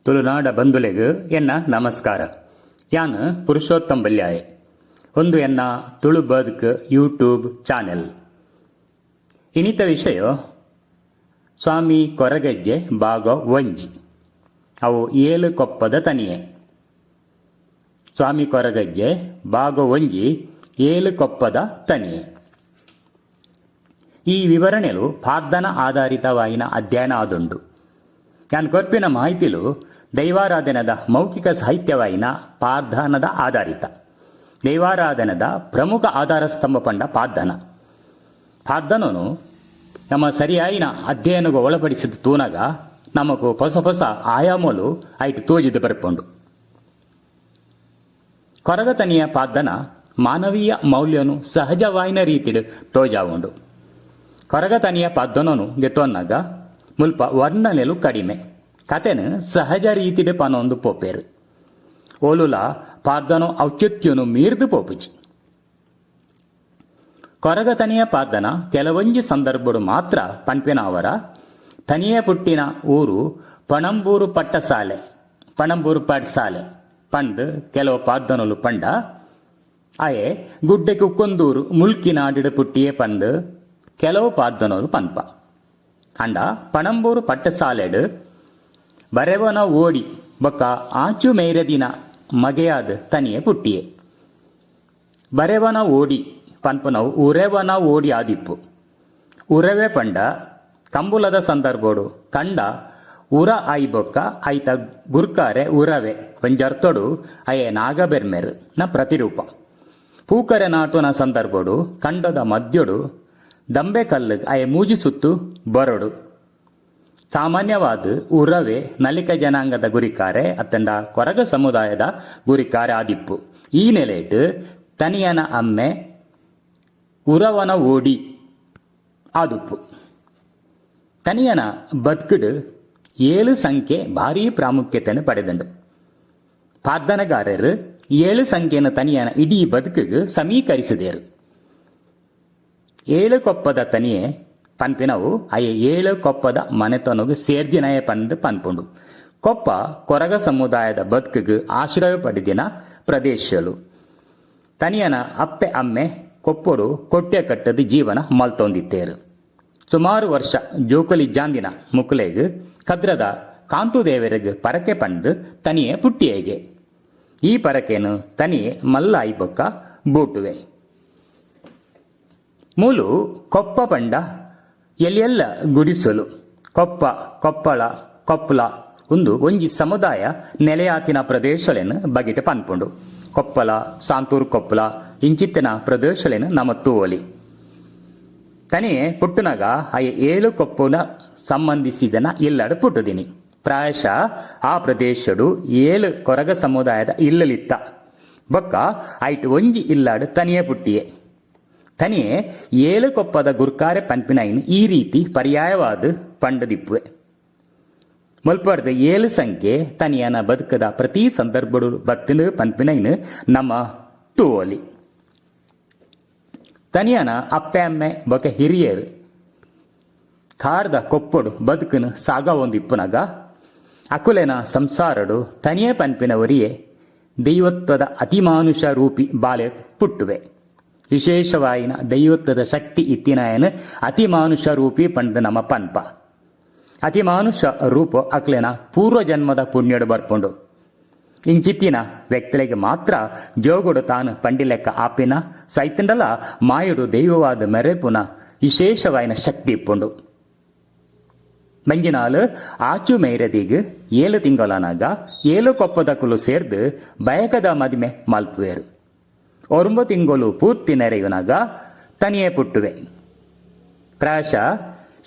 ತುಳುನಾಡ ಬಂಧುಲೆಗ್ ಎನ್ನ ನಮಸ್ಕಾರ. ಯಾನ್ ಪುರುಷೋತ್ತಮ್ ಬಲ್ಯಾಯ್. ಒಂದು ಎನ್ನ ತುಳು ಬದುಕ್ ಯೂಟ್ಯೂಬ್ ಚಾನೆಲ್. ಇನಿತ ವಿಷಯ ಸ್ವಾಮಿ ಕೊರಗಜ್ಜೆ ಭಾಗ ಒಂಜಿ. ಅವು 7 ಕೊಪ್ಪದ ತನಿಯೆ. ಸ್ವಾಮಿ ಕೊರಗಜ್ಜೆ ಭಾಗ ಒಂಜಿ 7 ಕೊಪ್ಪದ ತನಿಯೆ. ಈ ವಿವರಣೆಲು ಪ್ರಾರ್ಥನಾ ಆಧಾರಿತವಾಯಿನ ಅಧ್ಯಯನ ಆದುಂಡು. ಯಾನ್ ಕೊರ್ಪಿನ ಮಾಹಿತಿಲು ದೈವಾರಾಧನದ ಮೌಖಿಕ ಸಾಹಿತ್ಯವಾಯಿನ ಪ್ರಾರ್ಥನದ ಆಧಾರಿತ. ದೈವಾರಾಧನದ ಪ್ರಮುಖ ಆಧಾರ ಸ್ತಂಭ ಪಂಡ ಪ್ರಾರ್ಥನನು ನಮ್ಮ ಸರಿಯಾಯಿನ ಅಧ್ಯಯನಗೂ ಒಳಪಡಿಸಿದ ತೂನಗ ನಮಗೂ ಹೊಸ ಹೊಸ ಆಯಾಮಲು ಐಟು ತೋಜಿದು ಬರ್ಪುಂಡು. ಕೊರಗತನಿಯ ಪ್ರಾರ್ಥನ ಮಾನವೀಯ ಮೌಲ್ಯನು ಸಹಜವಾಯಿನ ರೀತಿಡು ತೋಜಾವುಂಡು. ಕೊರಗತನಿಯ ಪ್ರಾರ್ಥನನು ಗೆತ್ತೊನ್ನಾಗ ಮುಲ್ಪ ವರ್ಣನೆಲು ಕಡಿಮೆ, ಕತೆನು ಸಹಜ ರೀತಿಡು ಪನೊಂದು ಪೋಪೇರು. ಓಲುಲ ಪ್ರಾರ್ಥನೋ ಔಚಿತ್ಯನು ಮೀರ್ದು ಪೋಪುಜಿ. ಕೊರಗತನಿಯ ಪ್ರಾರ್ಥನ ಕೆಲವೊಂಜಿ ಸಂದರ್ಭಡು ಮಾತ್ರ ಪಂಪಿನವರ ತನಿಯೇ ಪುಟ್ಟಿನ ಊರು ಪಣಂಬೂರು ಪಾಠಶಾಲೆ ಪಂಡ್ ಕೆಲವು ಪ್ರಾರ್ಥನಲು ಪಂಡ ಅಯೇ ಗುಡ್ಡೆ ಕುಕ್ಕೊಂದೂರು ಮುಲ್ಕಿನಾಡಿಡು ಪುಟ್ಟಿಯೇ ಪಂಡ್ ಕೆಲವು ಪ್ರಾರ್ಥನಲು ಪನ್ಪ ಅಂಡ ಪಣಂಬೂರು ಪಟ್ಟಸಾಲೆಡ್ ಬರೆವನ ಓಡಿ ಬೊಕ್ಕ ಆಚು ಮೇರದಿನ ಮಗೆಯಾದ ತನಿಯೇ ಪುಟ್ಟಿಯೇ. ಬರೆವನ ಓಡಿ ಪನ್ಪನವು ಉರೆವನ ಓಡಿ ಆದಿಪ್ಪು. ಉರವೆ ಪಂಡ ಕಂಬುಲದ ಸಂದರ್ಭಡು ಕಂಡ ಉರ ಆಯಿ ಬೊಕ್ಕ ಐತ ಗುರ್ಕಾರೆ ಉರವೆ ಒಂಜರ್ತೊಡು ಅಯೇ ನಾಗಬೆರ್ಮೆರು ನ ಪ್ರತಿರೂಪ. ಪೂಕರೆ ನಾಟುನ ಸಂದರ್ಭಡು ಕಂಡದ ಮದ್ಯಡು ದಂಬೆ ಕಲ್ಲು ಅಯೇ ಮೂಜಿ ಸುತ್ತು ಬರಡು. ಸಾಮಾನ್ಯವಾದ ಉರವೆ ನಲಿಕ ಜನಾಂಗದ ಗುರಿಕಾರೆ ಅತ್ತಂಡ ಕೊರಗ ಸಮುದಾಯದ ಗುರಿಕಾರೆ ಆದಿಪ್ಪು. ಈ ನೆಲೆಟ್ ತನಿಯನ ಅಮ್ಮೆ ಉರವನ ಓಡಿ ಆದುಪ್ಪು. ತನಿಯನ ಬದುಕುಡು 7 ಸಂಖ್ಯೆ ಭಾರೀ ಪ್ರಾಮುಖ್ಯತೆಯನ್ನು ಪಡೆದಂಡು. ಪ್ರಾರ್ಥನೆಗಾರರು 7 ಸಂಖ್ಯೆಯನ್ನು ತನಿಯನ ಇಡೀ ಬದುಕಿಗೆ ಸಮೀಕರಿಸಿದೇರು. 7 ಕೊಪ್ಪದ ತನಿಯೇ ಪನ್ಪಿನವು ಅಯ್ಯ 7 ಕೊಪ್ಪದ ಮನೆತನಗೂ ಸೇರ್ದಿನಯ ಪಂದು ಪನ್ಪುಂಡು. ಕೊಪ್ಪ ಕೊರಗ ಸಮುದಾಯದ ಬದುಕಿಗೆ ಆಶ್ರಯ ಪಡೆದಿನ ಪ್ರದೇಶಲು. ತನಿಯನ ಅಪ್ಪೆ ಅಮ್ಮೆ ಕೊಪ್ಪಡು ಕೊಟ್ಟೆ ಕಟ್ಟದ ಜೀವನ ಮಲ್ತೊಂದಿತ್ತೇರು. ಸುಮಾರು ವರ್ಷ ಜೋಕಲಿ ಜಾಂದಿನ ಮುಕ್ಲೆಗ್ ಕದ್ರದ ಕಾಂತುದೇವರಿಗೆ ಪರಕೆ ಪಂದು ತನಿಯೇ ಪುಟ್ಟಿಯೇಗೆ. ಈ ಪರಕೆನು ತನಿಯೇ ಮಲ್ಲಾಯಿ ಬೊಕ್ಕ ಬೂಟುವೆ. ಮೂಲು ಕೊಪ್ಪ ಪಂಡ ಎಲ್ಲೆಲ್ಲ ಗುಡಿಸಲು ಕೊಪ್ಪಳ ಒಂದು ಒಂಜಿ ಸಮುದಾಯ ನೆಲೆಯಾತಿನ ಪ್ರದೇಶಲೇನು ಬಗೆಟ್ ಪನ್ಪುಂಡು. ಕೊಪ್ಪಳ ಸಾಂತೂರು ಕೊಪ್ಪಳ ಇಂಚಿತ್ತಿನ ಪ್ರದೇಶಲೇನು ನಮ್ಮ ತೂವಲಿ. ತನಿಯೇ ಪುಟ್ಟುನಗ ಅಯ್ಯ 7 ಕೊಪ್ಪುನ ಸಂಬಂಧಿಸಿದನ ಇಲ್ಲಡು ಪುಟ್ಟುದಿನಿ. ಪ್ರಾಯಶಃ ಆ ಪ್ರದೇಶಡು 7 ಕೊರಗ ಸಮುದಾಯದ ಇಲ್ಲಲಿತ್ತ ಬೊಕ್ಕ ಐಟು ಒಂಜಿ ಇಲ್ಲಾಡು ತನಿಯೇ ಪುಟ್ಟಿಯೇ. ತನಿಯೇ 7 ಕೊಪ್ಪದ ಗುರ್ಕಾರೆ ಪನ್ಪಿನೈನು ಈ ರೀತಿ ಪರ್ಯಾಯವಾದ ಪಂಡದಿಪ್ಪುವೆ. ಮುಲ್ಪರ್ದ 7 ಸಂಖ್ಯೆ ತನಿಯನ ಬದುಕದ ಪ್ರತಿ ಸಂದರ್ಭಡು ಬತ್ತಿನ ಪನ್ಪಿನೈನು ನಮ್ಮ ತೂವಲಿ. ತನಿಯನ ಅಪ್ಪೆ ಅಮ್ಮೆ ಬೊಕ ಹಿರಿಯರು ಕಾರ್ದ ಕೊಪ್ಪಡು ಬದುಕನು ಸಾಗ ಒಂದಿಪ್ಪುನಗ ಅಕುಲೆನ ಸಂಸಾರಡು ತನಿಯೇ ಪನ್ಪಿನವರಿಯೇ ದೈವತ್ವದ ಅತಿಮಾನುಷ ರೂಪಿ ಬಾಲೆ ಪುಟ್ಟುವೆ. ವಿಶೇಷವಾಯಿನ ದೈವತ್ವದ ಶಕ್ತಿ ಇತ್ತಿನಾಯನು ಅತಿಮಾನುಷ ರೂಪಿ ಪಂಡ ನಮ್ಮ ಪನ್ಪ. ಅತಿಮಾನುಷ ರೂಪ ಅಕ್ಲೆನ ಪೂರ್ವ ಜನ್ಮದ ಪುಣ್ಯಡು ಬರ್ಪುಂಡು. ಇಂಚಿತ್ತಿನ ವ್ಯಕ್ತಿಗಳಿಗೆ ಮಾತ್ರ ಜೋಗುಡು ತಾನು ಪಂಡಿಲೆಕ್ಕ ಆಪಿನ ಸೈತಂಡಲ ಮಾಯುಡು ದೈವವಾದ ಮೆರೆಪುನ ವಿಶೇಷವಾಯಿನ ಶಕ್ತಿ ಇಪ್ಪುಂಡು. ಮಂಜಿನಾಲು ಆಚು ಮೈರದಿಗ್ 7 ತಿಂಗಳನಾಗ 7 ಕೊಪ್ಪದಕ್ಕಲು ಸೇರ್ದು ಬಯಕದ ಮದಿಮೆ ಮಲ್ಪುವೇರು. 9 ತಿಂಗಳು ಪೂರ್ತಿ ನೆರೆಯುನಾಗ ತನಿಯೇ ಪುಟ್ಟುವೆ. ಪ್ರಾಯಶಃ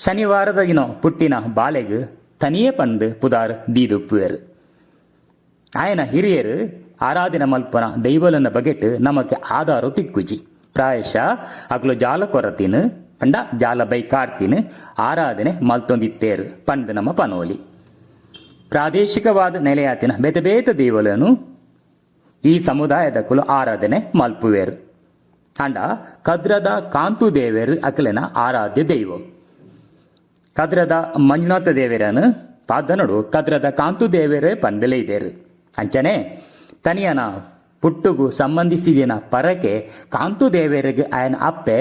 ಶನಿವಾರದ ದಿನ ಪುಟ್ಟಿನ ಬಾಲೆಗ್ ತನಿಯೇ ಪಂದು ಪುದಾರ್ ದೀದುಪ್ಪುವೆರು. ಆಯನ ಹಿರಿಯರು ಆರಾಧನೆ ಮಲ್ಪನ ದೈವಲನ ಬಗೆಟ್ ನಮಗೆ ಆಧಾರ ತಿಕ್ಕುಜಿ. ಪ್ರಾಯಶಃ ಅಗ್ಲು ಜಾಲ ಕೊರತಿನ ಪಂಡ ಜಾಲ ಬೈಕಾರ್ತಿನ ಆರಾಧನೆ ಮಲ್ತೊಂದಿತ್ತೇರು ಪಂದು ನಮ್ಮ ಪನೋಲಿ. ಪ್ರಾದೇಶಿಕವಾದ ನೆಲೆಯಾತಿನ ಬೇತ ದೇವಲನು ಈ ಸಮುದಾಯದ ಕುಲು ಆರಾಧನೆ ಮಲ್ಪುವೇರು. ಅಂಡ ಕದ್ರದ ಕಾಂತು ದೇವರು ಅಕಲೆನ ಆರಾಧ್ಯ ದೈವ. ಕದ್ರದ ಮಂಜುನಾಥ ದೇವರನು ಪಾದನಡು ಕದ್ರದ ಕಾಂತು ದೇವೇರೇ ಪಂಡಲೇ ಇದೇರು ಅಂಚನೆ ತನಿಯನ ಪುಟ್ಟುಗು ಸಂಬಂಧಿಸಿದಿನ ಪರಕೆ ಕಾಂತು ದೇವೇರಿಗೆ ಆಯನ ಅಪ್ಪೆ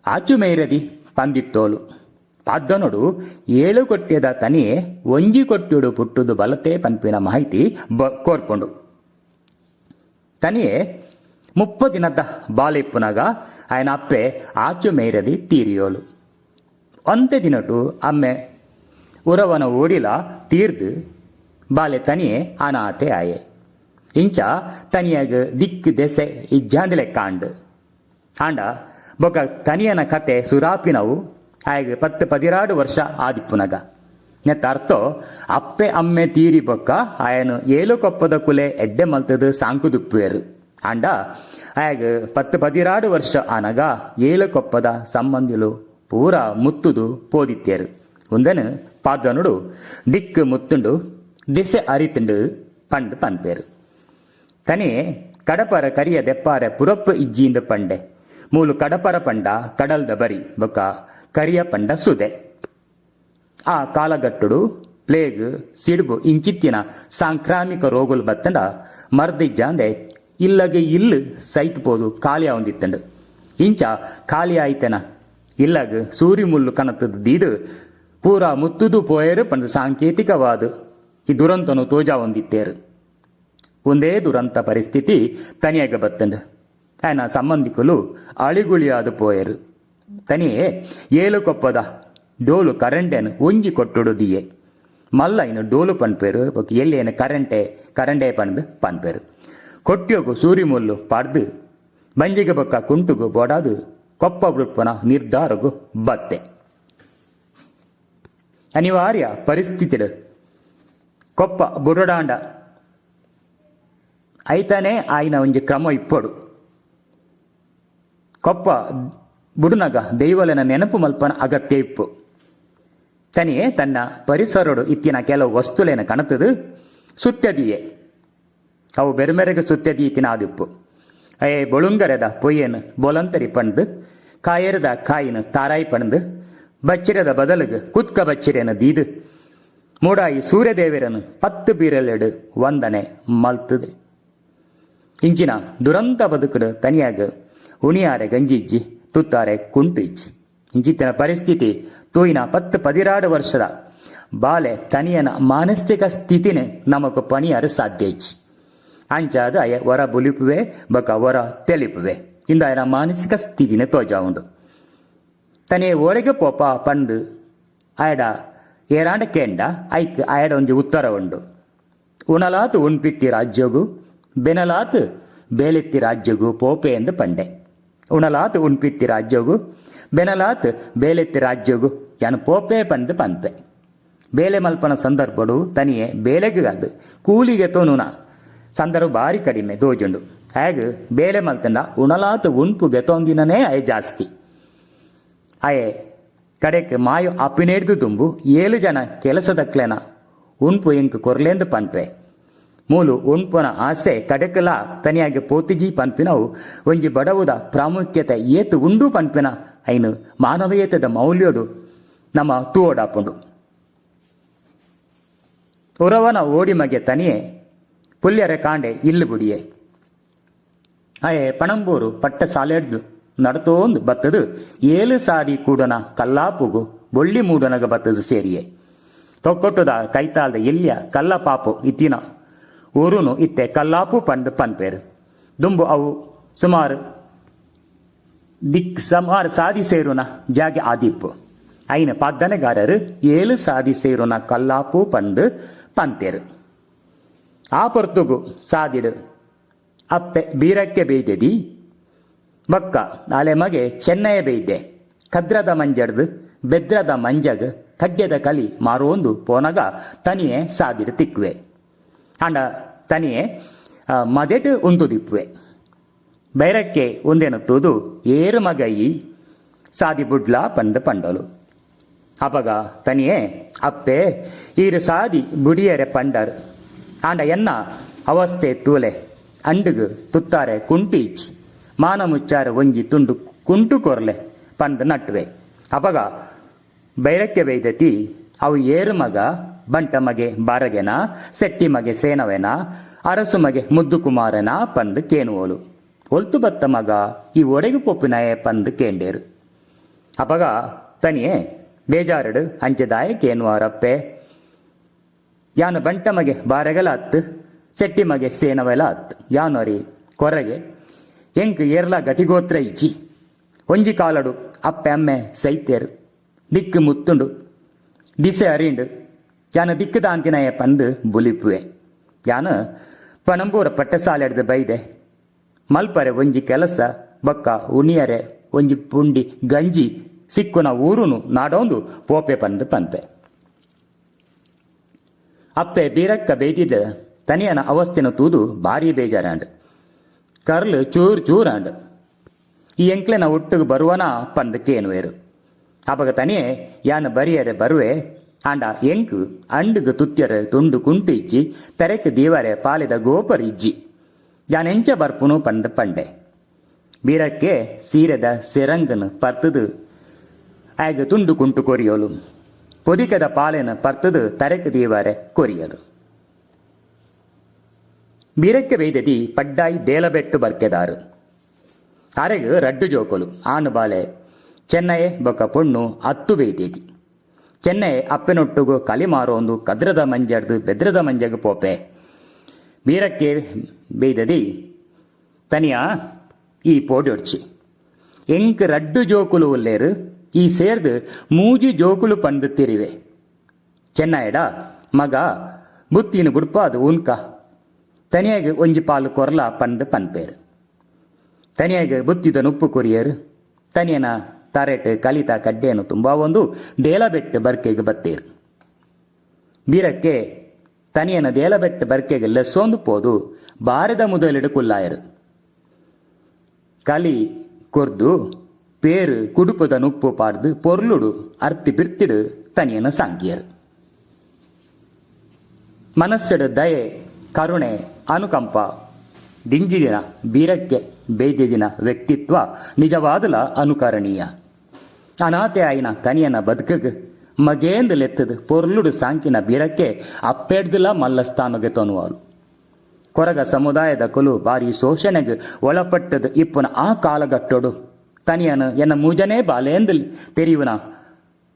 ಆಚು ಮೇರದಿ ಪಂದಿತ್ತೋಲು ಪಾದನೊಡು 7 ಕೊಟ್ಟಿಯದ ತನಿಯೇ ಒಂಜಿ ಕೊಟ್ಟಿಯುಡು ಪುಟ್ಟುದು ಬಲತೆ ಪಂಪಿನ ಮಾಹಿತಿ ಕೋರ್ಪುಂಡು ತನಿಯೇ 30 ದಿನದ ಬಾಲಿಪ್ಪುನಗ ಆಯನ ಅಪ್ಪೆ ಆಚು ಮೇರದಿ ತೀರಿಯೋಲು ಒಂತೆ ದಿನಟು ಅಮ್ಮೆ ಉರವನ ಓಡಿಲ ತೀರ್ದು ಬಾಲೆ ತನಿಯೇ ಅನಾಥೆ ಆಯೆ ಇಂಚ ತನಿಯಾಗ ದಿಕ್ಕು ದೆಸೆ ಇಜ್ಜಾಂದಿಲೆ ಕಾಂಡು ಆಂಡ ಬೊಕ ತನಿಯನ ಕತೆ ಸುರಾಪಿನವು ಆಯ್ಗ 10-16 ವರ್ಷ ಆದಿಪ್ಪುನಗ ನೆತ್ತ ಅರ್ಥೋ ಅಪ್ಪೆ ಅಮ್ಮೆ ತೀರಿ ಬೊಕ್ಕ ಆಯನು 7 ಕೊಪ್ಪದ ಕುಲೆ ಎಡ್ಡೆ ಮಲ್ತದು ಸಾಂಕುದುಪ್ಪುವೆರು ಆಂಡ ಆಯ್ಗ 10-16 ವರ್ಷ ಆನಗ 7 ಕೊಪ್ಪದ ಸಂಬಂಧಿಲು ಪೂರ ಮುತ್ತುದು ಪೋದಿತ್ತೇರು ಉಂದನು ಪಾದನುಡು ದಿಕ್ಕು ಮುತ್ತುಂಡು ದಿಸೆ ಅರಿತುಂಡು ಪಂಡು ಪನ್ಪೇರು ತನಿ ಕಡಪರ ಕರಿಯ ದೆಪ್ಪಾರೆ ಪುರಪ್ಪು ಇಜ್ಜಿಯಿಂದ ಪಂಡೆ ಮೂಲು ಕಡಪರ ಪಂಡ ಕಡಲ್ದ ಬರಿ ಬೊಕ್ಕ ಕರಿಯ ಪಂಡ ಸುದೆ ಆ ಕಾಲಗಟ್ಟುಡು ಪ್ಲೇಗ್ ಸಿಡುಬು ಇಂಚಿತ್ತಿನ ಸಾಂಕ್ರಾಮಿಕ ರೋಗುಲು ಬತ್ತಂಡ ಮರ್ದಿಜ್ಜಾಂದೆ ಇಲ್ಲಗೆ ಇಲ್ಲು ಸೈತ್ಪೋದು ಖಾಲಿ ಆವಂದಿತ್ತಂಡು ಇಂಚ ಖಾಲಿ ಆಯ್ತನ ಇಲ್ಲಗ ಸೂರಿ ಮುಳ್ಳು ಕನತದ ದೀದು ಪೂರ ಮುತ್ತುದು ಪೋಯರು ಪಂಡ ಸಾಂಕೇತಿಕವಾದ ಈ ದುರಂತನು ತೋಜಾ ಹೊಂದಿತ್ತೇರು ಒಂದೇ ದುರಂತ ಪರಿಸ್ಥಿತಿ ತನಿಯಾಗ ಬತ್ತಂಡು ಆಯನ ಸಂಬಂಧಿಕರು ಅಳಿಗುಳಿಯಾದ ಪೋಯರು ತನಿಯೇ 7 ಕೊಪ್ಪದ ಡೋಲು ಕರೆಂಟೇನು ಒಂಜಿ ಕೊಟ್ಟುಡು ದಿಯೆ ಮಲ್ಲ ಇನ್ನು ಡೋಲು ಪನ್ಪೇರು ಎಲ್ಲಿಯೇನು ಕರೆಂಟೇ ಪಣ್ದು ಪನ್ಪೇರು ಕೊಟ್ಟಿಯೋಗು ಸೂರಿ ಮುಳ್ಳು ಪಡ್ದು ಬಂಜಿಗೆ ಬೊಕ್ಕ ಕುಂಟುಗು ಬೋಡಾದು ಕೊಪ್ಪ ಬುಡ್ಪನ ನಿರ್ಧಾರಗು ಬತ್ತೆ ಅನಿವಾರ್ಯ ಪರಿಸ್ಥಿತಿಡು ಕೊಪ್ಪ ಬುಡಡಾಂಡ ಐತಾನೆ ಆಯ್ನ ಒಂಜಿ ಕ್ರಮ ಇಪ್ಪಡು ಕೊಪ್ಪ ಬುಡುನಗ ದೈವಲನ ನೆನಪು ಮಲ್ಪನ ಅಗತ್ಯ ಇಪ್ಪು ತನಿಯೇ ತನ್ನ ಪರಿಸರಡು ಇತ್ತಿನ ಕೆಲವು ವಸ್ತುಲೇನ ಕಣತದು ಸುತ್ಯದಿಯೇ ಅವು ಬೆರುಮೆರೆಗೆ ಸುತ್ಯದಿ ಇತ್ತಿನ ಆದಿಪ್ಪು ಅಯೇ ಬೊಳುಂಗರೆದ ಪೊಯ್ಯನು ಬೊಲಂತರಿ ಪಣ್ದು ಕಾಯರದ ಕಾಯಿನ ತಾರಾಯಿ ಪಣ್ದು ಬಚ್ಚಿರದ ಬದಲಿಗೆ ಕುತ್ಕ ಬಚ್ಚಿರೇನ ದೀದು ಮೂಡಾಯಿ ಸೂರ್ಯದೇವರನು 10 ಬೀರಲೆಡು ವಂದನೆ ಮಲ್ತದೆ ಇಂಚಿನ ದುರಂತ ಬದುಕುಡು ತನಿಯಾಗ ಉಣಿಯಾರೆ ಗಂಜಿಜ್ಜಿ ತುತ್ತಾರೆ ಕುಂಟು ಇಚ್ಚಿ ಇಂಚಿತ್ತಿನ ಪರಿಸ್ಥಿತಿ ತೂಯಿನ 10-16 ವರ್ಷದ ಬಾಲೆ ತನಿಯನ ಮಾನಸಿಕ ಸ್ಥಿತಿನೇ ನಮಕು ಪಣಿಯರು ಸಾಧ್ಯ ಇಚ್ಚಿ ಅಂಚಾದ ಅಯ ಹೊರ ಬುಲಿಪುವೆ ಬಕ ಹೊರ ತೆಲಿಪುವೆ ಇಂದ ಆಯನ ಮಾನಸಿಕ ಸ್ಥಿತಿನೇ ತೋಜಾ ಉಂಡು ತನಿಯೇ ಒಳಗೆ ಪೋಪ ಪಂದು ಆಯಡ ಏರಾಂಡ ಕೇಂಡ ಐಕ್ ಆಯಡ ಒಂಜಿ ಉತ್ತರ ಉಂಡು ಉಣಲಾತು ಉಣ್ಪಿತ್ತಿ ರಾಜ್ಯೋಗು ಬೆನಲಾತು ಬೇಲೆತ್ತಿ ರಾಜ್ಯೋಗು ಪೋಪೆ ಎಂದು ಪಂಡೆ ಉಣಲಾತು ಉಣ್ಪಿತ್ತಿ ರಾಜ್ಯೋಗು ಬೆನಲಾತು ಬೇಲೆತ್ತಿ ರಾಜ್ಯೋಗು ಯಾನು ಪೋಪೆ ಪಂದು ಪಂಪೆ ಬೇಲೆ ಮಲ್ಪನ ಸಂದರ್ಭಡು ತನಿಯೇ ಬೇಲೆಗೆ ಅದು ಕೂಲಿಗೆ ತೋನುನ ಸಂದರ್ಭ ಬಾರಿ ಕಡಿಮೆ ದೋಜುಂಡು ಹೇಗೆ ಬೇಲೆ ಮಲ್ತಂಡ ಉಣಲಾತು ಉಣ್ಪು ಗೆತೊಂದಿನೇ ಅಯ ಜಾಸ್ತಿ ಅಯೇ ಕಡೆಕ್ ಮಾಯು ಅಪ್ಪಿನೇಡ್ದು ತುಂಬು 7 ಜನ ಕೆಲಸದಕ್ಲೆನ ಉಣ್ಪು ಎಂಕ್ ಕೊರ್ಲೆಂದು ಪನ್ಪೆ ಮೂಲು ಉಣ್ಪುನ ಆಸೆ ಕಡೆಕಲ ತನಿಯಾಗಿ ಪೋತಿಜಿ ಪನ್ಪಿನವು ಒಂಜಿ ಬಡವುದ ಪ್ರಾಮುಖ್ಯತೆ ಏತು ಉಂಡು ಪನ್ಪಿನ ಐನು ಮಾನವೀಯತೆದ ಮೌಲ್ಯೋಡು ನಮ್ಮ ತೂವೋಡಾಪುಂಡು ಉರವನ ಓಡಿ ಮಗೆ ತನಿಯೇ ಪುಲ್ಯರೆ ಕಾಂಡೆ ಇಲ್ಲು ಬುಡಿಯೇ ಅಯೇ ಪಣಂಬೂರು ಪಟ್ಟ ಸಾಲೆಡ್ದು ನಡತೋಂದು ಬತ್ತದು 7 ಸಾರಿ ಕೂಡನ ಕಲ್ಲಾಪುಗು ಬೊಳ್ಳಿ ಮೂಡನಗ ಬತ್ತದು ಸೇರಿಯೇ ತೊಕ್ಕೊಟ್ಟುದ ಕೈತಾಲ್ದ ಎಲ್ಯ ಕಲ್ಲಪಾಪು ಇತ್ತಿನ ಊರುನು ಇತ್ತೆ ಕಲ್ಲಾಪು ಪಂದು ಪನ್ಪೇರು ದುಂಬು ಅವು ಸುಮಾರು ಸಾದಿ ಸೇರುನ ಜಾಗೆ ಆದಿಪ್ಪು ಐನ ಪಾದ್ದನೆಗಾರರು 7 ಸಾದಿ ಸೇರುನ ಕಲ್ಲಾಪು ಪಂದು ಪಂತೇರು ಆ ಪೊರ್ತುಗು ಸಾದಿಡು ಅಪ್ಪೆ ಬೀರಕ್ಕೆ ಬೇಯ್ದೆದಿ ಬಕ್ಕ ಆಲೆ ಮಗೆ ಚೆನ್ನಯ ಬೇಯ್ದೆ ಕದ್ರದ ಮಂಜಡ್ದು ಬೆದ್ರದ ಮಂಜಗ್ ಕಡ್ಯದ ಕಲಿ ಮಾರೋಂದು ಪೋನಗ ತನಿಯೇ ಸಾದಿಡು ತಿಕ್ಕುವೆ ಅಂಡ ತನಿಯೇ ಮದೆಟ್ ಉಂದು ದಿಪ್ಪುವೆ ಬೈರಕ್ಕೆ ಒಂದೇನತ್ತುದು ಏರು ಮಗಯಿ ಸಾದಿ ಬುಡ್ಲ ಪಂದು ಪಂಡಲು ಅಪಗ ತನಿಯೇ ಅಪ್ಪೆ ಈರು ಸಾದಿ ಬುಡಿಯರೆ ಪಂಡರ್ ಆಂಡ ಎನ್ನ ಅವಸ್ಥೆ ತೂಲೆ ಅಂಡುಗು ತುತ್ತಾರೆ ಕುಂಟಿ ಇಚ್ಚಿ ಮಾನ ಮುಚ್ಚಾರ ಒಂಜಿ ತುಂಡು ಕುಂಟು ಕೊರ್ಲೆ ಪಂದು ನಟ್ಟುವೆ ಅಪಗ ಬೈರಕ್ಕೆ ಬೈದತಿ ಅವು ಏರು ಮಗ ಬಂಟ ಮಗೆ ಬಾರಗೆನ ಸೆಟ್ಟಿ ಮಗೆ ಸೇನವೆನ ಅರಸು ಮಗೆ ಮುದ್ದು ಕುಮಾರನ ಪಂದು ಕೇನುವೋಲು ಒಲ್ತು ಬತ್ತ ಮಗ ಈ ಒಡೆಗು ಪೊಪ್ಪಿನಾಯೆ ಪಂದು ಕೇಂಡೇರು ಅಪಗ ತನಿಯೇ ಬೇಜಾರಡು ಅಂಚೆದಾಯ ಕೇನುವಾರಪ್ಪೆ ಯಾನು ಬಂಟ ಮಗೆ ಬಾರಗಲ ಅತ್ತು ಸೆಟ್ಟಿ ಮಗೆ ಸೇನವೆಲ ಅತ್ತು ಯಾನೋರಿ ಕೊರಗೆ ಎಂಕ್ ಏರ್ಲ ಗತಿಗೋತ್ರ ಇಜ್ಜಿ ಒಂಜಿ ಕಾಲಡು ಅಪ್ಪೆ ಅಮ್ಮೆ ಸೈತೇರು ದಿಕ್ಕು ಮುತ್ತುಂಡು ದಿಸೆ ಅರಿಂಡು ಯಾನು ದಿಕ್ಕು ದಾಂತಿನಯ ಪಂದು ಬುಲಿಪುವೆ ಯಾನು ಪಣಂಬೂರ ಪಟ್ಟಸಾಲೆಡ್ದು ಬೈದೆ ಮಲ್ಪರೆ ಒಂಜಿ ಕೆಲಸ ಬೊಕ್ಕ ಉಣಿಯರೆ ಒಂಜಿ ಪುಂಡಿ ಗಂಜಿ ಸಿಕ್ಕುನ ಊರುನು ನಾಡೊಂದು ಪೋಪೆ ಪಂದು ಪಂಪೆ ಅಪ್ಪೆ ಬೀರಕ್ಕ ಬೇಯ್ದಿದ್ದ ತನಿಯನ ಅವಸ್ಥೆನ ತೂದು ಭಾರಿ ಬೇಜಾರಾಂಡ್ ಕರ್ಲು ಚೂರ್ ಚೂರಾಂಡ್ ಈ ಎಂಕ್ಲೆನ ಒಟ್ಟಿಗೆ ಬರುವನ ಪಂದು ಕೇನುವೇರು ಅಪಗ ತನಿಯೇ ಯಾನ ಬರಿಯರೆ ಬರುವೆ ಆಂಡ ಎಂಕ್ ಅಂಡುಗು ತುತ್ಯರೆ ತುಂಡು ಕುಂಟು ಇಜ್ಜಿ ತೆರೆಕ್ ದೀವರೆ ಪಾಲಿದ ಗೋಪರ್ ಇಜ್ಜಿ ಯಾನೆಂಚ ಬರ್ಪುನು ಪಂದು ಪಂಡೆ ಬೀರಕ್ಕೆ ಸೀರೆದ ಸೆರಂಗನು ಪರ್ತದು ಆಗ ತುಂಡು ಕುಂಟು ಕೊರಿಯೋಲು ಪೊದಿಕದ ಪಾಲೆನ ಪರ್ತದು ತರೆಕ್ ದೀವರೆ ಕೊರಿಯಲು ಬೀರಕ್ಕೆ ಬೇಯ್ದದಿ ಪಡ್ಡಾಯಿ ದೇಲಬೆಟ್ಟು ಬರ್ಕೆದಾರು ಅರೆಗು ರಡ್ಡು ಜೋಕೊಲು ಆನು ಬಾಲೆ ಚೆನ್ನೈ ಬೊಕ್ಕ ಪೊಣ್ಣು ಅತ್ತು ಬೇಯ್ದೇದಿ ಚೆನ್ನೈ ಅಪ್ಪೆನೊಟ್ಟುಗು ಕಲಿ ಮಾರೋಂದು ಕದ್ರದ ಮಂಜರ್ದು ಬೆದ್ರದ ಮಂಜಗು ಪೋಪೆ ಬೀರಕ್ಕೆ ಬೇಯ್ದದಿ ತನಿಯ ಈ ಪೋಡಿಯೊಡ್ಚಿ ಎಂಕ್ ರಡ್ಡು ಜೋಕುಲು ಉಲ್ಲೇರು ಈ ಸೇರ್ದು ಮೂಜಿ ಜೋಕುಲು ಪಂದು ತಿರಿವೆ ಚೆನ್ನೈಡ ಮಗ ಬುತ್ತಿನ ಬುಡ್ಪಾದು ಉನ್ಕ ತನಿಯಾಗ ಒಂಜಿ ಪಾಲು ಕೊರ್ಲ ಪಂದು ಪನ್ಪೇರು ತನಿಯಾಗ ಬುತ್ತಿದ ನುಪ್ಪು ಕೊರಿಯರು ತನಿಯನ ತರೆಟ್ ಕಲಿತ ಕಡ್ಡೆಯನ್ನು ತುಂಬಾ ಒಂದು ದೇಲಬೆಟ್ಟು ಬರ್ಕೆಗೆ ಬತ್ತೇರು ಬೀರಕ್ಕೆ ತನಿಯನ ದೇಲಬೆಟ್ಟು ಬರ್ಕೆಗೆ ಲೆಸ್ಸೊಂದು ಪೋದು ಬಾರದ ಮುದಲಿಡು ಕುಲ್ಲಾಯರು ಕಲಿ ಕೊರ್ದು ಪೇರು ಕುಡುಪದ ನುಪ್ಪು ಪಾಡ್ದು ಪೊರ್ಲುಡು ಅರ್ತಿ ಬಿರ್ತಿಡು ತನಿಯನ ಸಾಂಕಿಯರು ಮನಸ್ಸಡು ದಯೆ ಕರುಣೆ ಅನುಕಂಪ ದಿಂಜಿದಿನ ಬೀರಕ್ಕೆ ಬೇಯ್ದಿನ ವ್ಯಕ್ತಿತ್ವ ನಿಜವಾದಲ ಅನುಕರಣೀಯ ಅನಾಥೆ ಆಯಿನ ತನಿಯನ ಬದುಕಗ್ ಮಗೇಂದು ಲೆತ್ತದು ಪೊರ್ಲುಡು ಸಾಂಕಿನ ಬೀರಕ್ಕೆ ಅಪ್ಪೆಡ್ದಿಲ್ಲ ಮಲ್ಲಸ್ಥಾನಗೆ ತೊನುವಾಲು ಕೊರಗ ಸಮುದಾಯದ ಕೊಲು ಬಾರಿ ಶೋಷಣೆಗೆ ಒಳಪಟ್ಟದು ಇಪ್ಪನ ಆ ಕಾಲಗಟ್ಟೋಡು ತನಿಯನು ಎನ್ನ ಮೂಜನೇ ಬಾಲೇಂದು ತೆರಿಯುವನ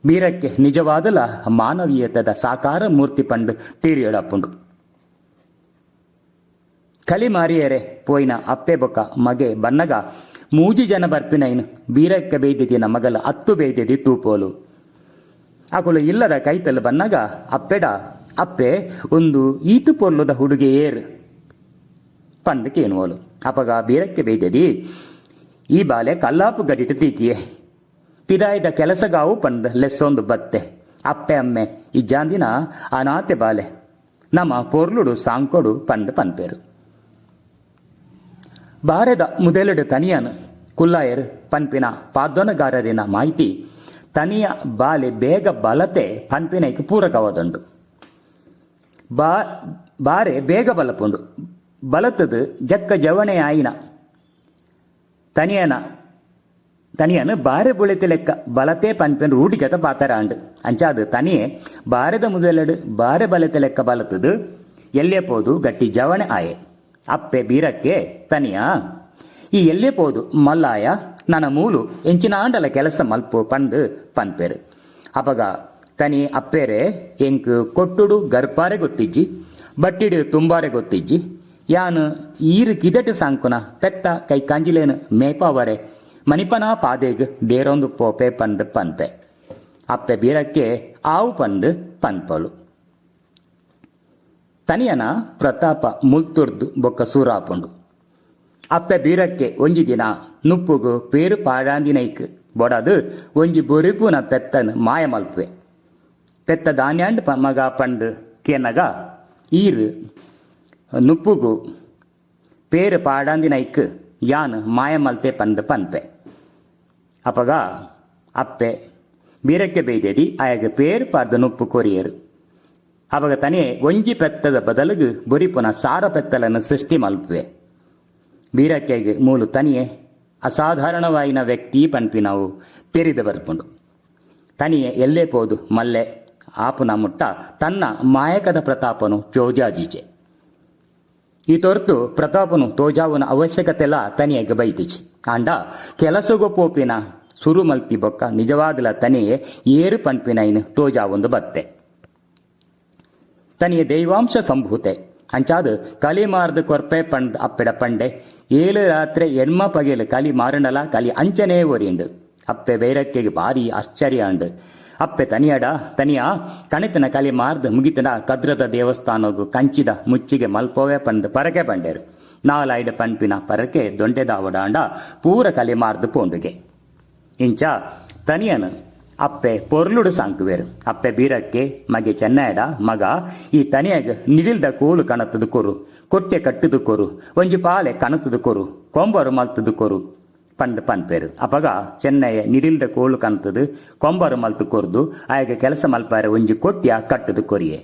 ಬೀರಕ್ಕೆ ನಿಜವಾದಲ ಮಾನವೀಯತದ ಸಾಕಾರ ಮೂರ್ತಿ ಪಂಡು ತೀರಿಯಳಪ್ಪುಂಡು ಕಲಿ ಮಾರಿಯರೆ ಪೋಯಿನ ಅಪ್ಪೆ ಬೊಕ್ಕ ಮಗೆ ಬನ್ನಗ ಮೂಜಿ ಜನ ಬರ್ಪಿನೈನು ಬೀರಕ್ಕೆ ಬೇಯ್ದಿನ ಮಗಲ ಅತ್ತು ಬೇಯ್ದಿದಿ ತೂಪೋಲು ಅಕುಲು ಇಲ್ಲದ ಕೈತಲು ಬನ್ನಗ ಅಪ್ಪೆಡ ಅಪ್ಪೆ ಒಂದು ಈತು ಪೊರ್ಲುದ ಹುಡುಗೆ ಏರು ಪಂದು ಕೇನುವೋಲು ಅಪಗ ಬೀರಕ್ಕೆ ಬೇಯ್ದದಿ ಈ ಬಾಲೆ ಕಲ್ಲಾಪು ಗಡಿಟು ತೀಕಿಯೇ ಪಿದಾಯ್ದ ಕೆಲಸಗಾವು ಪಂದು ಲೆಸ್ಸೊಂದು ಬತ್ತೆ ಅಪ್ಪೆ ಅಮ್ಮೆ ಇಜ್ಜಾಂದಿನ ಅನಾಥೆ ಬಾಲೆ ನಮ್ಮ ಪೊರ್ಲುಡು ಸಾಂಕೊಡು ಪಂದು ಪನ್ಪೇರು ಬಾರೆದ ಮುದೆಲುಡು ತನಿಯನು ಕುಲ್ಲಾಯರು ಪನ್ಪಿನ ಪಾದೊನಗಾರರಿನ ಮಾಹಿತಿ ತನಿಯ ಬಾಲೆ ಬೇಗ ಬಲತೆ ಪನ್ಪಿನೈಕ್ ಪೂರಕವಾದುಂಡು ಬಾರೆ ಬೇಗ ಬಲಪುಂಡು ಬಲತದು ಜಕ್ಕ ಜವಣೆ ಆಯಿನ ತನಿಯನು ಬಾರೆ ಬುಳಿತ ಲೆಕ್ಕ ಬಲತೆ ಪನ್ಪಿನ ರೂಢಿಗತ ಪಾತರಾಂಡು ಅಂಚಾದು ತನಿಯೇ ಬಾರೆದ ಮುದೆಲುಡು ಬಾರೆ ಬಲತೆ ಲೆಕ್ಕ ಬಲತದು ಎಲ್ಲೇ ಪೋದು ಗಟ್ಟಿ ಜವಣೆ ಆಯೆ ಅಪ್ಪೆ ಬೀರಕ್ಕೆ ತನಿಯ ಈ ಎಲ್ಲೇ ಪೋದು ಮಲ್ಲಾಯ ನನ್ನ ಮೂಲು ಎಂಚಿನ ಆಂಡಲ ಕೆಲಸ ಮಲ್ಪು ಪಂದು ಪನ್ಪೇರು ಅಪಗ ತನಿ ಅಪ್ಪೇರೆ ಎಂಕ್ ಕೊಟ್ಟುಡು ಗರ್ಪಾರೆ ಗೊತ್ತಿಜ್ಜಿ ಬಟ್ಟಿಡು ತುಂಬಾರೆ ಗೊತ್ತಿಜ್ಜಿ ಯಾನು ಈರು ಕಿದಟು ಸಾಂಕುನ ಪೆತ್ತ ಕೈ ಕಂಜಿಲೇನು ಮೇಪಾವರೆ ಮಣಿಪನಾ ಪಾದೇಗ್ ದೇರೊಂದು ಪೋಪೆ ಪಂದು ಪನ್ಪೆ ಅಪ್ಪೆ ಬೀರಕ್ಕೆ ಆವು ಪಂದು ಪನ್ಪಲು ತನಿಯನ ಪ್ರತಾಪ ಮುಲ್ತುರ್ದು ಬೊಕ್ಕ ಸೂರಾಪುಂಡು ಅಪ್ಪೆ ಬೀರಕ್ಕೆ ಒಂಜಿ ದಿನ ನುಪ್ಪುಗು ಪೇರು ಪಾಡಾಂದಿನೈಕ್ ಬೊಡದು ಒಂಜಿ ಬೊರಿಪುನ ಪೆತ್ತನ್ ಮಾಯ ಮಲ್ಪುವೆ ಪೆತ್ತ ಧಾನ್ಯಾಂಡ್ ಮಗ ಪಂಡು ಕೇನಗ ಈರು ನುಪ್ಪುಗು ಪೇರು ಪಾಡಾಂದಿನೈಕ್ ಯಾನ್ ಮಾಯ ಮಲ್ತೆ ಪಂದು ಪನ್ಪೆ ಅಪಗ ಅಪ್ಪೆ ಬೀರಕ್ಕೆ ಬೇಯ್ದೇದಿ ಆಯಗ ಪೇರು ಪಾಡ್ದು ನುಪ್ಪು ಕೊರಿಯರು ಅವಾಗ ತನಿಯೇ ಒಂಜಿ ಪೆತ್ತದ ಬದಲಿಗೆ ಬೊರಿಪುನ ಸಾರ ಪೆತ್ತಲನ್ನು ಸೃಷ್ಟಿ ಮಲ್ಪುವೆ ಬೀರಕ್ಕೆಗೆ ಮೂಲು ತನಿಯೇ ಅಸಾಧಾರಣವಾಯಿನ ವ್ಯಕ್ತಿ ಪನ್ಪಿ ನಾವು ತೆರಿದು ಬರ್ಪುಂಡು ತನಿಯೇ ಎಲ್ಲೇ ಪೋದು ಮಲ್ಲೆ ಆಪುನ ಮುಟ್ಟ ತನ್ನ ಮಾಯಕದ ಪ್ರತಾಪನು ಚೋಜಾಜಿಚೆ. ಈ ತೊರ್ತು ಪ್ರತಾಪನು ತೋಜಾವನ ಅವಶ್ಯಕತೆಲ್ಲ ತನಿಯಗೆ ಬೈತಿಚೆ. ಆಂಡ ಕೆಲಸಗೊ ಪೋಪಿನ ಸುರು ಮಲ್ತಿ ಬೊಕ್ಕ ನಿಜವಾದಲ ತನಿಯೇ ಏರು ಪಂಪಿನೈನ್ ತೋಜಾವೊಂದು ಬತ್ತೆ. ತನಿಯ ದೈವಾಂಶ ಸಂಭೂತೆ ಅಂಚಾದು ಕಲಿ ಮಾರ್ದು ಕೊರ್ಪೆ ಪಂಡ್ ಅಪ್ಪೆಡ ಪಂಡೆ 7 ರಾತ್ರಿ ಎಣ್ಮ ಪಗೆಲು ಕಲಿ ಮಾರಣಲ ಕಲಿ ಅಂಚನೇ ಒರಿಯಂಡು. ಅಪ್ಪೆ ಬೈರಕ್ಕೆಗೆ ಭಾರಿ ಆಶ್ಚರ್ಯ ಅಂಡು. ಅಪ್ಪೆ ತನಿಯ ಕಣಿತನ ಕಲಿ ಮಾರ್ದು ಮುಗಿತನ ಕದ್ರದ ದೇವಸ್ಥಾನಗೂ ಕಂಚಿದ ಮುಚ್ಚಿಗೆ ಮಲ್ಪೋವೆ ಪಂದು ಪರಕೆ ಪಂಡೇರು. 4 ಪಂಪಿನ ಪರಕೆ ದೊಂಡೆದಾವಡಾಂಡ ಪೂರ ಕಲಿ ಮಾರ್ದು ಪೋಂಡುಗೆ. ಇಂಚ ತನಿಯನು ಅಪ್ಪೆ ಪೊರ್ಲುಡು ಸಾಂಕುವೇರು. ಅಪ್ಪೆ ಬೀರಕ್ಕೆ ಮಗೆ ಚೆನ್ನೈಡ ಮಗ ಈ ತನಿಯಾಗ ನಿಡಿಲ್ದ ಕೋಲು ಕಣತದು ಕೊರು, ಕೊಟ್ಟೆ ಕಟ್ಟುದು ಕೊರು, ಒಂಜಿ ಪಾಲೆ ಕಣತದು ಕೊರು, ಕೊಂಬರು ಮಲ್ತದು ಕೊರು ಪಂದ್ ಪನ್ಪೇರು. ಅಪಗ ಚೆನ್ನಯ್ಯ ನಿಡಿಲ್ದ ಕೋಲು ಕಣತದು ಕೊಂಬರು ಮಲ್ತು ಕೊರ್ದು ಆಯಗ ಕೆಲಸ ಮಲ್ಪಾರೆ ಒಂಜಿ ಕೊಟ್ಟ್ಯ ಕಟ್ಟದು ಕೊರಿಯೆ.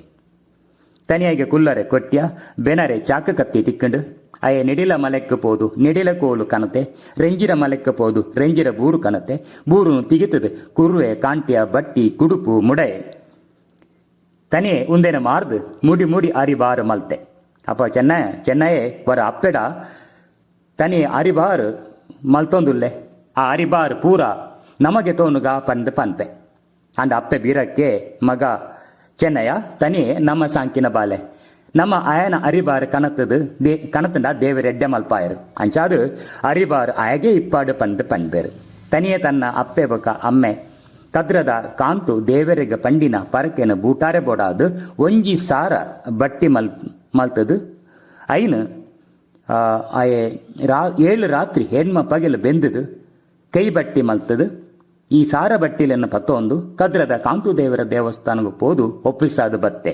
ತನಿಯಾಗೆ ಕುಲ್ಲರೆ ಕೊಟ್ಟ್ಯ ಬೆನರೆ ಚಾಕ ಕತ್ತಿ ತಿಕ್ಕಂಡು ಅಯ್ಯ ನಿಡಿಲ ಮಲೆಕ್ಕ ಪೋದು ನಿಡಿಲ ಕೋಲು ಕನತೆ, ರೆಂಜಿರ ಮಲೆಕ್ಕ ಪೋದು ರೆಂಜಿರ ಬೂರು ಕನತೆ, ಬೂರುನು ತಿಗಿತದು ಕುರ್ವೆ ಕಾಂಟ್ಯ ಬಟ್ಟಿ ಕುಡುಪು ಮುಡೆ ತನಿಯೇ ಉಂದೆನ ಮಾರ್ದು ಮುಡಿ ಮುಡಿ ಅರಿಬಾರು ಮಲ್ತೆ. ಅಪ್ಪ ಚೆನ್ನಯೇ ವರ ಅಪ್ಪೆಡ ತನಿಯೇ ಅರಿಬಾರು ಮಲ್ತೊಂದುಲ್ಲೆ ಆ ಅರಿಬಾರು ಪೂರ ನಮಗೆ ತೋನುಗ ಪಂದ್ ಪನ್ಪೆ. ಅಂಡ ಅಪ್ಪೆ ಬೀರಕ್ಕೆ ಮಗ ಚೆನ್ನಯ್ಯ ತನಿಯೇ ನಮ್ಮ ಸಾಂಕಿನ ಬಾಲೆ ನಮ್ಮ ಆಯನ ಅರಿಬಾರು ಕನತಂಡ ದೇವರೆಡ್ಡೆ ಮಲ್ಪಾಯರು. ಅಂಚಾದು ಅರಿಬಾರು ಆಯಗೆ ಇಪ್ಪಾಡು ಪಂಡ್ ಪಂಡ್ಬೇರು. ತನಿಯೇ ತನ್ನ ಅಪ್ಪೆ ಬೊಕ ಅಮ್ಮೆ ಕದ್ರದ ಕಾಂತು ದೇವರಿಗೆ ಪಂಡಿನ ಪರಕೆನ ಬೂಟಾರೆ ಬೋಡಾದು ಒಂಜಿ ಸಾರ ಬಟ್ಟಿ ಮಲ್ತದು ಐನು 7 ರಾತ್ರಿ ಹೆಣ್ಮ ಪಗೆಲು ಬೆಂದದು ಕೈ ಬಟ್ಟಿ ಮಲ್ತದು. ಈ ಸಾರ ಬಟ್ಟಿಲನ್ನು ಪತ್ತೊಂದು ಕದ್ರದ ಕಾಂತು ದೇವರ ದೇವಸ್ಥಾನಗೂ ಪೋದು ಒಪ್ಪಿಸಾದು ಬತ್ತೆ.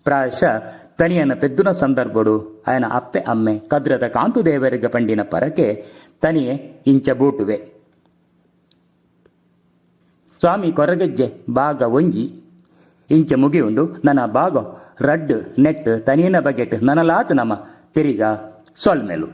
ಪ್ರಾಯಶಃ ತನಿಯನ ಪೆದ್ದುನ ಸಂದರ್ಭಡು ಆಯನ ಅಪ್ಪೆ ಅಮ್ಮೆ ಕದ್ರದ ಕಾಂತು ದೇವರಿಗೆ ಪಂಡಿನ ಪರಕೆ ತನಿಯೇ ಇಂಚ ಬೂಟುವೆ. ಸ್ವಾಮಿ ಕೊರಗೆಜ್ಜೆ ಭಾಗ ಒಂಜಿ ಇಂಚ ಮುಗಿಯುಂಡು ನನ್ನ ಭಾಗ ರಡ್ಡು ನೆಟ್ ತನಿಯನ ಬಗೆಟ್ ನನಲಾತು ನಮ ತಿರಿಗ ಸೊಲ್ಮೆಲು.